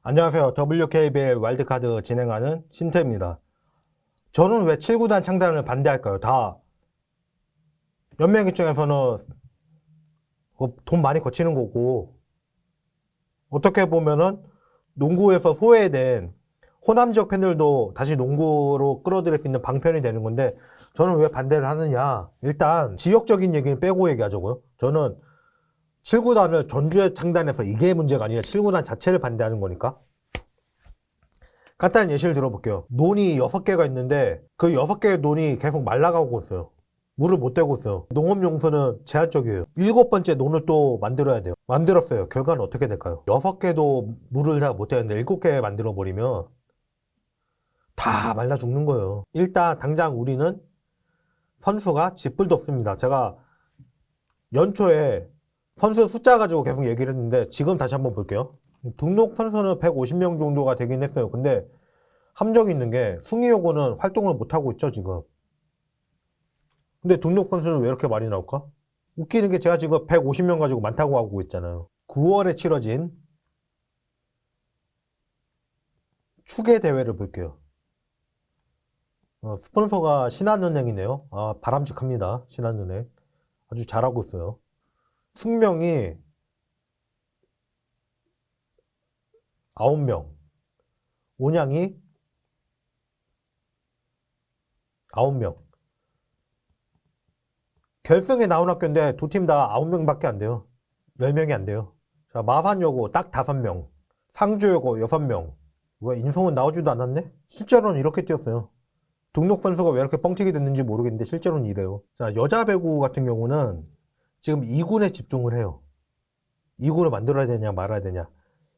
안녕하세요. WKBL 와일드카드 진행하는 신태입니다. 저는 왜 7구단 창단을 반대할까요? 다 연맹 입장에서는 돈 많이 거치는 거고, 어떻게 보면은 농구에서 소외된 호남 지역 팬들도 다시 농구로 끌어들일 수 있는 방편이 되는 건데, 저는 왜 반대를 하느냐? 일단 지역적인 얘기는 빼고 얘기하자고요. 저는 7구단을 전주에 창단해서 이게 문제가 아니라 7구단 자체를 반대하는 거니까. 간단한 예시를 들어볼게요. 논이 6개가 있는데 그 6개의 논이 계속 말라가고 있어요. 물을 못 대고 있어요. 농업용수는 제한적이에요. 7번째 논을 또 만들어야 돼요. 만들었어요. 결과는 어떻게 될까요? 6개도 물을 다 못 대는데 7개 만들어버리면 다 말라 죽는 거예요. 일단 당장 우리는 선수가 쥐뿔도 없습니다. 제가 연초에 선수 숫자 가지고 계속 얘기를 했는데 지금 다시 한번 볼게요. 등록 선수는 150명 정도가 되긴 했어요. 근데 함정이 있는 게 승희여고는 활동을 못하고 있죠 지금. 근데 등록 선수는 왜 이렇게 많이 나올까? 웃기는 게 제가 지금 150명 가지고 많다고 하고 있잖아요. 9월에 치러진 축의 대회를 볼게요. 스폰서가 신한은행이네요. 바람직합니다. 신한은행 아주 잘하고 있어요. 승명이 9명, 온양이 9명. 결승에 나온 학교인데 두 팀 다 9명밖에 안 돼요. 10명이 안 돼요. 자, 마산여고 딱 5명, 상주여고 6명. 왜 인성은 나오지도 않았네? 실제로는 이렇게 뛰었어요. 등록 선수가 왜 이렇게 뻥튀기 됐는지 모르겠는데 실제로는 이래요. 자, 여자 배구 같은 경우는 지금 2군에 집중을 해요. 2군을 만들어야 되냐 말아야 되냐.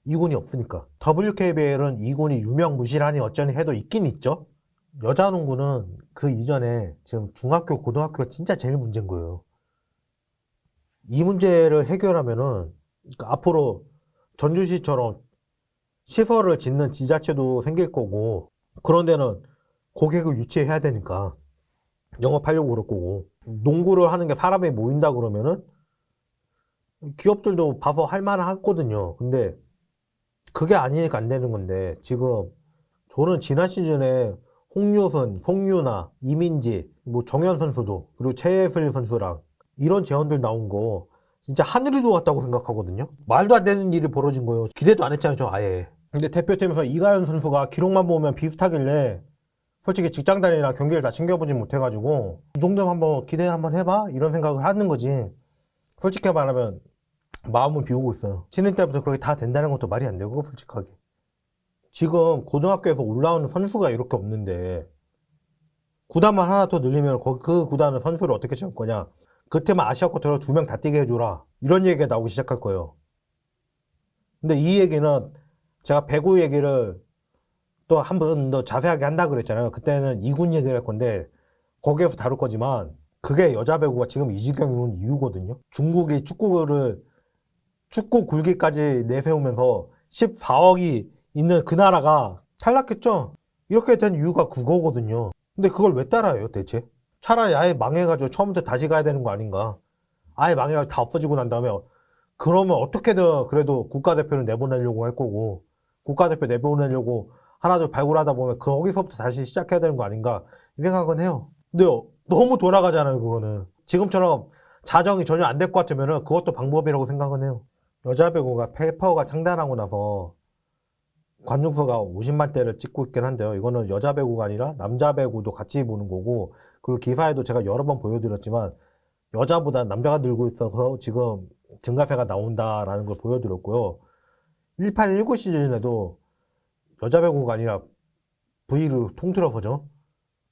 2군이 없으니까. WKBL은 2군이 유명무실하니 어쩌니 해도 있긴 있죠. 여자 농구는 그 이전에 지금 중학교, 고등학교가 진짜 제일 문제인 거예요. 이 문제를 해결하면은 그러니까 앞으로 전주시처럼 시설을 짓는 지자체도 생길 거고, 그런 데는 고객을 유치해야 되니까 영업하려고 그럴 거고, 농구를 하는 게 사람이 모인다 그러면은 기업들도 봐서 할 만은 하거든요. 근데 그게 아니니까 안 되는 건데, 지금 저는 지난 시즌에 홍유선, 송유나, 이민지, 뭐 정현 선수도, 그리고 최예슬 선수랑 이런 제언들 나온 거 진짜 하늘이 도왔다고 생각하거든요. 말도 안 되는 일이 벌어진 거예요. 기대도 안 했잖아요, 저 아예. 근데 대표팀에서 이가연 선수가 기록만 보면 비슷하길래 솔직히 직장 다니나 경기를 다 챙겨보진 못해가지고 이 정도면 한번 기대 한번 해봐? 이런 생각을 하는 거지. 솔직히 말하면 마음은 비우고 있어요. 신인 때부터 그렇게 다 된다는 것도 말이 안 되고, 솔직하게. 지금 고등학교에서 올라오는 선수가 이렇게 없는데 구단만 하나 더 늘리면 그 구단은 선수를 어떻게 채울 거냐. 그 팀은 아시아 쿼터로 2명 다 뛰게 해줘라, 이런 얘기가 나오기 시작할 거예요. 근데 이 얘기는 제가 배구 얘기를 또 한 번 더 자세하게 한다 그랬잖아요. 그때는 2군 얘기를 할 건데 거기에서 다룰 거지만, 그게 여자 배구가 지금 이 지경에 온 이유거든요. 중국이 축구 굴기까지 내세우면서 14억이 있는 그 나라가 탈락했죠. 이렇게 된 이유가 그거거든요. 근데 그걸 왜 따라해요 대체? 차라리 아예 망해가지고 처음부터 다시 가야 되는 거 아닌가. 아예 망해가지고 다 없어지고 난 다음에 그러면 어떻게든 그래도 국가대표를 내보내려고 할 거고, 국가대표 내보내려고 하나둘 발굴하다 보면 거기서부터 다시 시작해야 되는 거 아닌가, 이 생각은 해요. 근데 너무 돌아가잖아요 그거는. 지금처럼 자정이 전혀 안 될 것 같으면 그것도 방법이라고 생각은 해요. 여자 배구가 페퍼가 창단하고 나서 관중수가 50만 대를 찍고 있긴 한데요. 이거는 여자 배구가 아니라 남자 배구도 같이 보는 거고, 그리고 기사에도 제가 여러 번 보여드렸지만 여자보다 남자가 늘고 있어서 지금 증가세가 나온다라는 걸 보여드렸고요. 18, 19 시즌에도 여자 배구가 아니라 V를 통틀어서죠,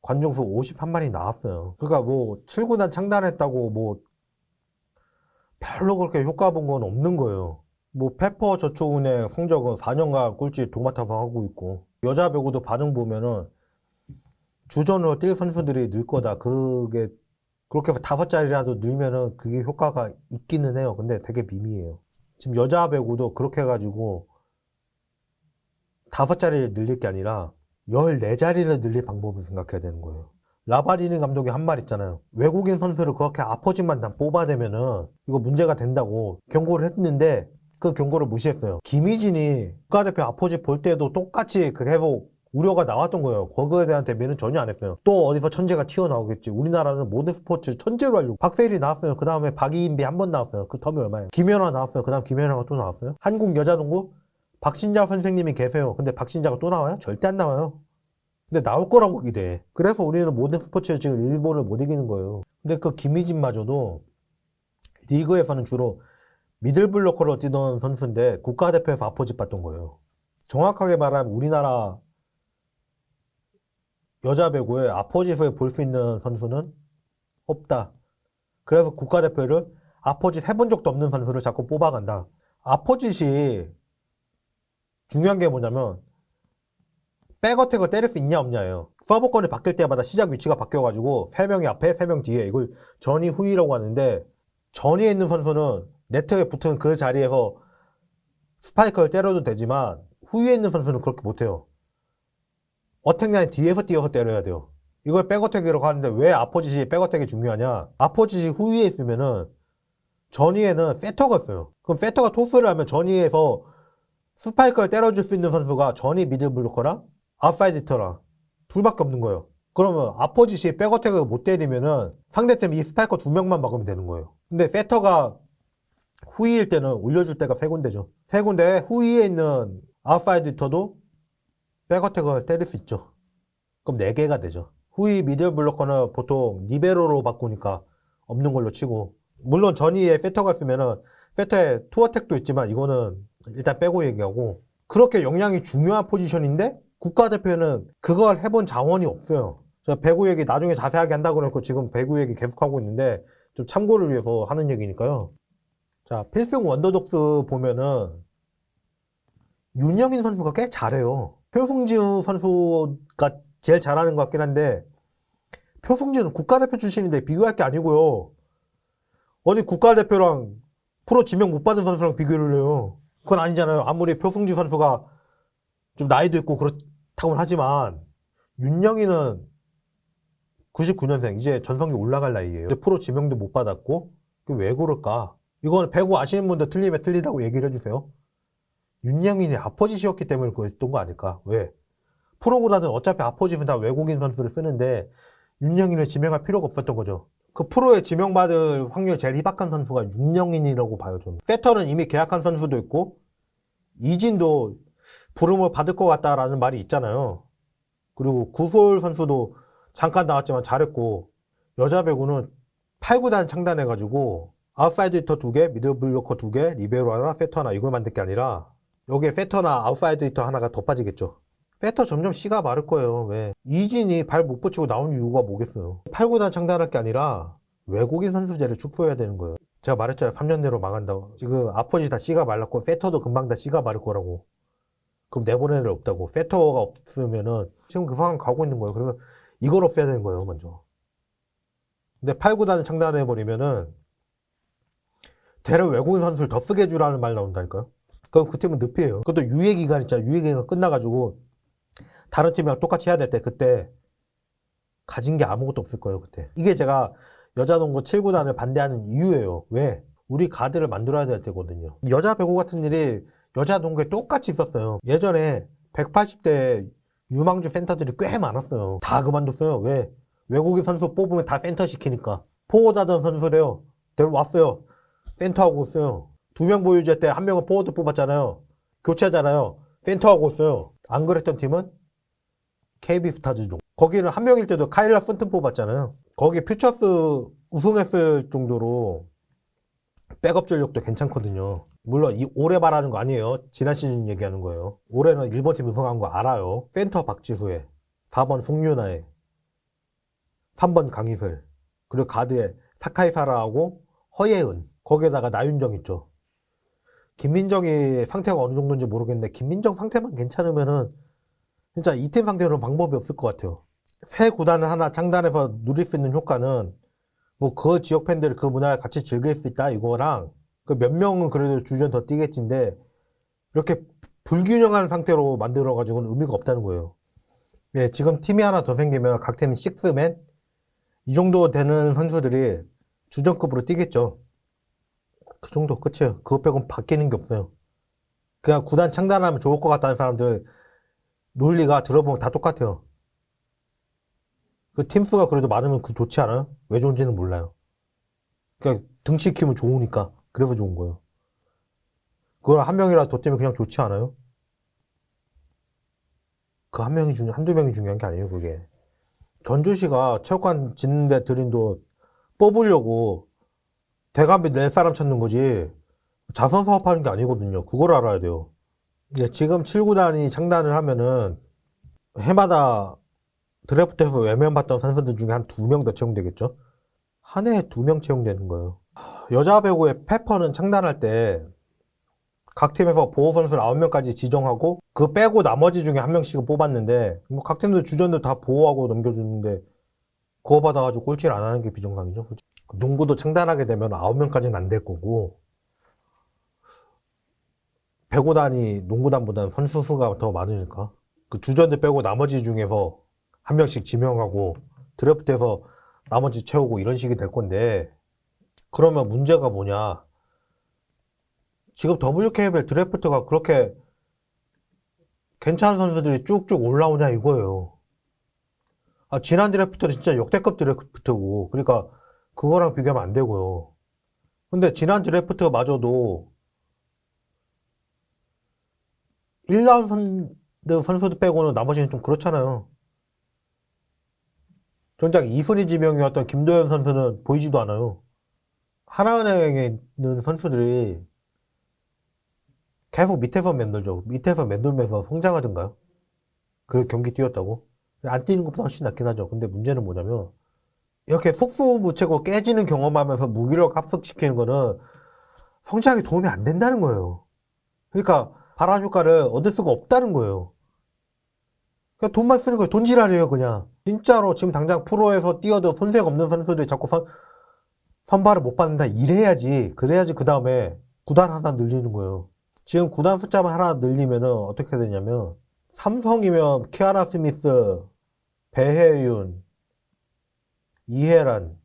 관중수 53만이 나왔어요. 그러니까 뭐 7구단 창단했다고 뭐 별로 그렇게 효과 본 건 없는 거예요. 뭐 페퍼 저축은행 성적은 4년간 꼴찌 도맡아서 하고 있고, 여자 배구도 반응 보면은 주전으로 뛸 선수들이 늘 거다. 그게 그렇게 해서 5자리라도 늘면은 그게 효과가 있기는 해요. 근데 되게 미미해요. 지금 여자 배구도 그렇게 해가지고 5자리를 늘릴 게 아니라 14자리를 늘릴 방법을 생각해야 되는 거예요. 라바리니 감독이 한 말 있잖아요. 외국인 선수를 그렇게 아퍼진만 다 뽑아내면은 이거 문제가 된다고 경고를 했는데, 그 경고를 무시했어요. 김희진이 국가대표 아포지 볼 때도 똑같이 계속 우려가 나왔던 거예요. 거기에 대한 대비는 전혀 안 했어요. 또 어디서 천재가 튀어나오겠지. 우리나라는 모든 스포츠를 천재로 하려고. 박세일이 나왔어요. 그 다음에 박이인비 한 번 나왔어요. 그 텀이 얼마예요? 김연아 나왔어요. 그 다음 김연아가 또 나왔어요. 한국 여자농구 박신자 선생님이 계세요. 근데 박신자가 또 나와요? 절대 안 나와요. 근데 나올 거라고 기대해. 그래서 우리는 모든 스포츠에 지금 일본을 못 이기는 거예요. 근데 그 김희진마저도 리그에서는 주로 미들블로커로 뛰던 선수인데 국가대표에서 아포지 받던 거예요. 정확하게 말하면 우리나라 여자 배구에 아포짓을 볼 수 있는 선수는 없다. 그래서 국가대표를 아포짓 해본 적도 없는 선수를 자꾸 뽑아간다. 아포짓이 중요한 게 뭐냐면 백어택을 때릴 수 있냐 없냐예요. 서브권이 바뀔 때마다 시작 위치가 바뀌어가지고 3명이 앞에 3명 뒤에 이걸 전위 후위라고 하는데 전위에 있는 선수는 네트에 붙은 그 자리에서 스파이크를 때려도 되지만 후위에 있는 선수는 그렇게 못해요. 어택라인 뒤에서 뛰어서 때려야 돼요. 이걸 백어택이라고 하는데 왜 아포짓이 백어택이 중요하냐? 아포짓이 후위에 있으면은 전위에는 세터가 있어요. 그럼 세터가 토스를 하면 전위에서 스파이크를 때려줄 수 있는 선수가 전위 미들블로커랑 아웃사이드 히터랑 둘밖에 없는 거예요. 그러면 아포짓이 백어택을 못 때리면은 상대팀이 이 스파이커 2명만 막으면 되는 거예요. 근데 세터가 후위일 때는 올려줄 때가 3군데죠. 3군데 후위에 있는 아웃사이드 히터도 백어택을 때릴 수 있죠. 그럼 4개가 되죠. 후위 미들블로커는 보통 리베로로 바꾸니까 없는 걸로 치고 물론 전위에 세터가 있으면은 세터에 투어택도 있지만 이거는 일단 빼고 얘기하고 그렇게 영향이 중요한 포지션인데 국가대표는 그걸 해본 자원이 없어요. 저 배구 얘기 나중에 자세하게 한다고 그러고 지금 배구 얘기 계속하고 있는데 좀 참고를 위해서 하는 얘기니까요. 자, 필승 원더독스 보면은 윤영인 선수가 꽤 잘해요. 표승주 선수가 제일 잘하는 것 같긴 한데 표승주는 국가대표 출신인데 비교할 게 아니고요. 어디 국가대표랑 프로 지명 못 받은 선수랑 비교를 해요. 그건 아니잖아요. 아무리 표승주 선수가 좀 나이도 있고 그렇다고는 하지만 윤영이는 99년생 이제 전성기 올라갈 나이예요. 근데 프로 지명도 못 받았고 왜 그럴까? 이건 배구 아시는 분들 틀리면 틀리다고 얘기를 해주세요. 윤영인이 아포짓이었기 때문에 그랬던 거 아닐까? 왜? 프로보다는 어차피 아포짓은 다 외국인 선수를 쓰는데 윤영인을 지명할 필요가 없었던 거죠. 그 프로에 지명받을 확률이 제일 희박한 선수가 윤영인이라고 봐요, 저는. 세터는 이미 계약한 선수도 있고 이진도 부름을 받을 것 같다라는 말이 있잖아요. 그리고 구솔 선수도 잠깐 나왔지만 잘했고 여자 배구는 8구단 창단해가지고 아웃사이드 히터 2개, 미들블로커 2개, 리베로 하나, 세터 하나 이걸 만들 게 아니라 여기에 세터나 아웃사이드 히터 하나가 더 빠지겠죠. 세터 점점 씨가 마를 거예요. 왜? 이진이 발 못 붙이고 나온 이유가 뭐겠어요. 8구단 창단할 게 아니라 외국인 선수제를 축소해야 되는 거예요. 제가 말했잖아요. 3년 내로 망한다고. 지금 아포지 다 씨가 말랐고 세터도 금방 다 씨가 마를 거라고. 그럼 내보낼 일 없다고. 세터가 없으면은 지금 그 상황 가고 있는 거예요. 그래서 이걸 없애야 되는 거예요, 먼저. 근데 8구단을 창단해버리면은 대려 외국인 선수를 더 쓰게 해주라는 말 나온다니까요. 그럼 그 팀은 늪이에요. 그것도 유예기간 있잖아요. 유예기간 끝나가지고 다른 팀이랑 똑같이 해야 될 때 그때 가진 게 아무것도 없을 거예요. 그때. 이게 제가 여자농구 7구단을 반대하는 이유예요. 왜? 우리 가드를 만들어야 될 때거든요. 여자 배구 같은 일이 여자 농구에 똑같이 있었어요. 예전에 180대 유망주 센터들이 꽤 많았어요. 다 그만뒀어요. 왜? 외국인 선수 뽑으면 다 센터 시키니까. 포워드 하던 선수래요. 데려왔어요. 센터하고 있어요. 2명 보유제 때 1명은 포워드 뽑았잖아요. 교체하잖아요. 센터하고 있어요. 안 그랬던 팀은 KB스타즈죠. 거기는 1명일 때도 카일라 푼튼 뽑았잖아요. 거기 퓨처스 우승했을 정도로 백업 전력도 괜찮거든요. 물론 올해 말하는 거 아니에요. 지난 시즌 얘기하는 거예요. 올해는 일본 팀 우승한 거 알아요. 센터 박지수에 4번 송윤아에 3번 강희슬 그리고 가드에 사카이사라하고 허예은 거기에다가 나윤정 있죠. 김민정이 상태가 어느 정도인지 모르겠는데 김민정 상태만 괜찮으면은 진짜 이 팀 상태로는 방법이 없을 것 같아요. 새 구단을 하나 창단해서 누릴 수 있는 효과는 뭐 그 지역 팬들이 그 문화를 같이 즐길 수 있다 이거랑 그 몇 명은 그래도 주전 더 뛰겠지인데 이렇게 불균형한 상태로 만들어 가지고는 의미가 없다는 거예요. 예, 지금 팀이 하나 더 생기면 각 팀이 6맨 이 정도 되는 선수들이 주전급으로 뛰겠죠. 그 정도 끝이에요. 그거 빼고는 바뀌는 게 없어요. 그냥 구단 창단하면 좋을 것 같다는 사람들 논리가 들어보면 다 똑같아요. 그 팀수가 그래도 많으면 그 좋지 않아요? 왜 좋은지는 몰라요. 그냥 등치 키우면 좋으니까. 그래서 좋은 거예요. 그걸 한 명이라도 더 뛰면 그냥 좋지 않아요? 그 한 명이 한두 명이 중요한 게 아니에요, 그게. 전주시가 체육관 짓는데 들인 돈 뽑으려고 대관비 낼 사람 찾는 거지. 자선 사업하는 게 아니거든요. 그걸 알아야 돼요. 예, 지금 7구단이 창단을 하면은 해마다 드래프트에서 외면받던 선수들 중에 한 2명 더 채용되겠죠? 한 해에 2명 채용되는 거예요. 여자 배구의 페퍼는 창단할 때 각 팀에서 보호 선수를 9명까지 지정하고 그 빼고 나머지 중에 한 명씩은 뽑았는데 뭐 각 팀들 주전들 다 보호하고 넘겨주는데 그거 받아가지고 꼴찌를 안 하는 게 비정상이죠. 그치? 농구도 창단하게 되면 9명까지는 안 될 거고 배구단이 농구단보다는 선수 수가 더 많으니까 그 주전들 빼고 나머지 중에서 한 명씩 지명하고 드래프트에서 나머지 채우고 이런 식이 될 건데 그러면 문제가 뭐냐? 지금 WKBL 드래프트가 그렇게 괜찮은 선수들이 쭉쭉 올라오냐 이거예요. 아, 지난 드래프트는 진짜 역대급 드래프트고 그러니까 그거랑 비교하면 안 되고요. 근데 지난 드래프트마저도 1라운드 선수들 빼고는 나머지는 좀 그렇잖아요. 정작 2순위 지명이었던 김도현 선수는 보이지도 않아요. 하나은행에 있는 선수들이 계속 밑에서 맨돌죠. 밑에서 맨돌면서 성장하던가요? 그 경기 뛰었다고? 안 뛰는 것보다 훨씬 낫긴 하죠. 근데 문제는 뭐냐면 이렇게 속수무책으로 깨지는 경험하면서 무기력 합숙시키는 거는 성장에 도움이 안 된다는 거예요. 그러니까 발화 효과를 얻을 수가 없다는 거예요. 그냥 돈만 쓰는 거예요. 돈지랄이에요, 그냥. 진짜로 지금 당장 프로에서 뛰어도 손색 없는 선수들이 자꾸 선발을 못 받는다. 이래야지. 그래야지 그 다음에 구단 하나 늘리는 거예요. 지금 구단 숫자만 하나 늘리면은 어떻게 되냐면 삼성이면 키아나 스미스, 배혜윤, 이혜란,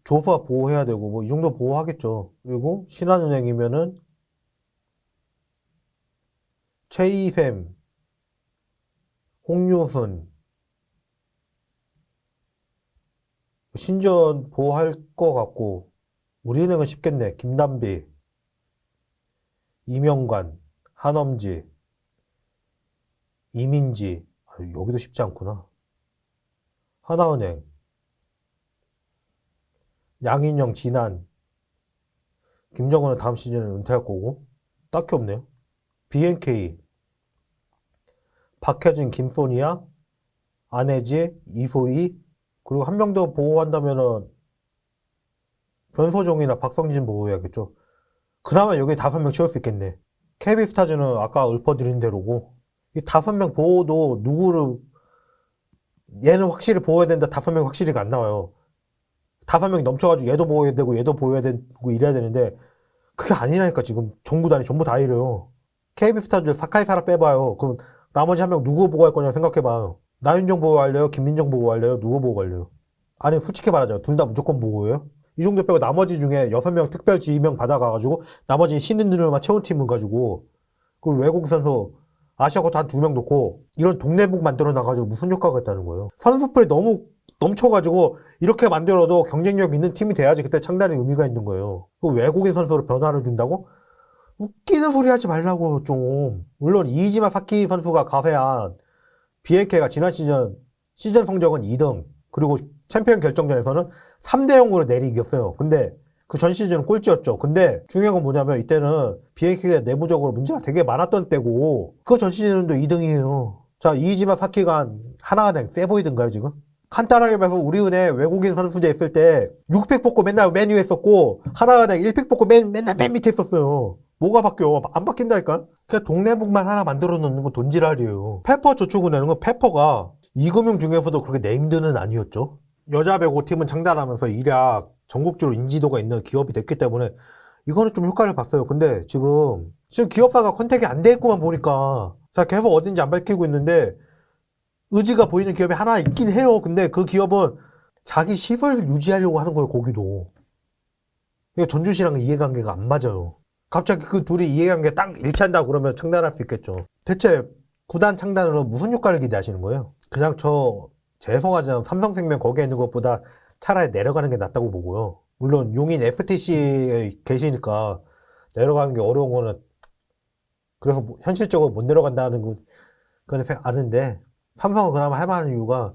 조수아 보호해야 되고 뭐 이 정도 보호하겠죠. 그리고 신한은행이면은 최이샘, 홍유순, 신전 보호할 것 같고 우리은행은 쉽겠네. 김단비, 이명관, 한엄지, 이민지. 아, 여기도 쉽지 않구나. 하나은행, 양인영, 진한, 김정은은 다음 시즌에 은퇴할 거고 딱히 없네요. BNK, 박혜진, 김소니아, 안혜지, 이소희 그리고 한 명 더 보호한다면은 변소정이나 박성진 보호해야겠죠. 그나마 여기 5명 채울 수 있겠네. KB스타즈는 아까 읊어드린 대로고 이 5명 보호도 누구를 얘는 확실히 보호해야 된다 5명 확실히가 안 나와요. 5명이 넘쳐가지고 얘도 보호해야 되고 얘도 보호해야 되고 이래야 되는데 그게 아니라니까. 지금 전구단이 전부 다 이래요. KB스타즈 사카이사라 빼봐요. 그럼 나머지 한 명 누구 보호할 거냐 생각해봐요. 나윤정 보호할래요? 김민정 보호할래요? 누구 보호할래요? 아니 솔직히 말하자. 둘 다 무조건 보호해요? 이 정도 빼고 나머지 중에 6명 특별 지명 받아가가지고 나머지 신인들만 채운 팀을 가지고 그리고 외국 선수 아시아컵도 한 2명 놓고 이런 동네북 만들어 놔가지고 무슨 효과가 있다는 거예요. 선수풀이 너무 넘쳐가지고 이렇게 만들어도 경쟁력 있는 팀이 돼야지 그때 창단의 의미가 있는 거예요. 그 외국인 선수로 변화를 준다고? 웃기는 소리 하지 말라고 좀. 물론 이이지마 사키 선수가 가세한 BNK가 지난 시즌 성적은 2등 그리고 챔피언 결정전에서는 3대0으로 내리 이겼어요. 근데 그 전 시즌은 꼴찌였죠. 근데 중요한 건 뭐냐면 이때는 BNK가 내부적으로 문제가 되게 많았던 때고 그 전 시즌도 2등이에요. 자, 이이지마 사키가 하나은행 세 보이던가요 지금? 간단하게 봐서 우리은행 외국인 선수제 있을 때 6픽 뽑고 맨날 맨 위에 있었고 하나은행 1픽 뽑고 맨날 맨 밑에 있었어요. 뭐가 바뀌어? 안 바뀐다니까? 그냥 동네북만 하나 만들어 놓는 건 돈지랄이에요. 페퍼 저축은행은 건 페퍼가 이금융 중에서도 그렇게 네임드는 아니었죠. 여자 배구팀은 창단하면서 일약 전국적으로 인지도가 있는 기업이 됐기 때문에 이거는 좀 효과를 봤어요. 근데 지금 기업사가 컨택이 안 돼 있구만 보니까 자 계속 어딘지 안 밝히고 있는데 의지가 보이는 기업이 하나 있긴 해요. 근데 그 기업은 자기 시설 유지하려고 하는 거예요. 거기도. 이게 전주시랑 이해관계가 안 맞아요. 갑자기 그 둘이 이해관계 딱 일치한다고 그러면 창단할 수 있겠죠. 대체 구단 창단으로 무슨 효과를 기대하시는 거예요? 그냥 저 죄송하지만 삼성생명 거기에 있는 것보다 차라리 내려가는 게 낫다고 보고요. 물론 용인 FTC에 계시니까 내려가는 게 어려운 거는 그래서 현실적으로 못 내려간다는 건 아는데 삼성은 그나마 할 만한 이유가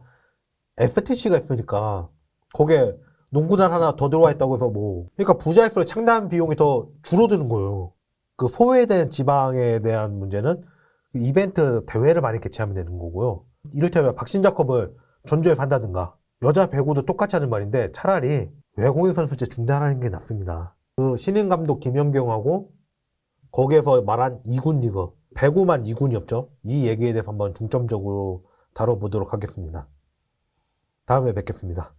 FTC가 있으니까 거기에 농구단 하나 더 들어와 있다고 해서 뭐 그러니까 부자일수록 창단 비용이 더 줄어드는 거예요. 그 소외된 지방에 대한 문제는 이벤트 대회를 많이 개최하면 되는 거고요. 이를테면 박신자컵을 전주에서 한다든가 여자 배구도 똑같이 하는 말인데 차라리 외국인 선수제 중단하는 게 낫습니다. 그 신인 감독 김연경하고 거기에서 말한 2군 리그 배구만 2군이었죠. 이 얘기에 대해서 한번 중점적으로 다뤄보도록 하겠습니다. 다음에 뵙겠습니다.